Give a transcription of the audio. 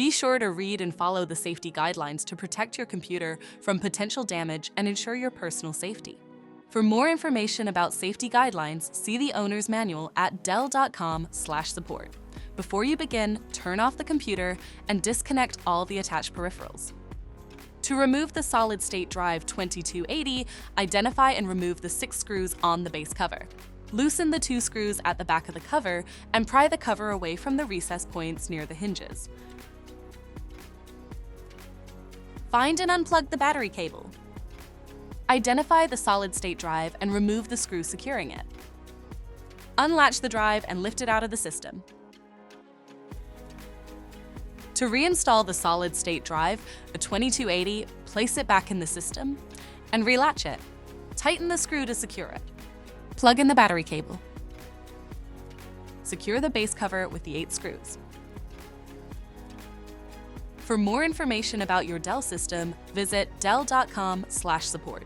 Be sure to read and follow the safety guidelines to protect your computer from potential damage and ensure your personal safety. For more information about safety guidelines, see the owner's manual at dell.com/support. Before you begin, turn off the computer and disconnect all the attached peripherals. To remove the solid-state drive 2280, identify and remove the 6 screws on the base cover. Loosen the 2 screws at the back of the cover and pry the cover away from the recess points near the hinges. Find and unplug the battery cable. Identify the solid-state drive and remove the screw securing it. Unlatch the drive and lift it out of the system. To reinstall the solid-state drive, the 2280, place it back in the system and relatch it. Tighten the screw to secure it. Plug in the battery cable. Secure the base cover with the 8 screws. For more information about your Dell system, visit dell.com/support.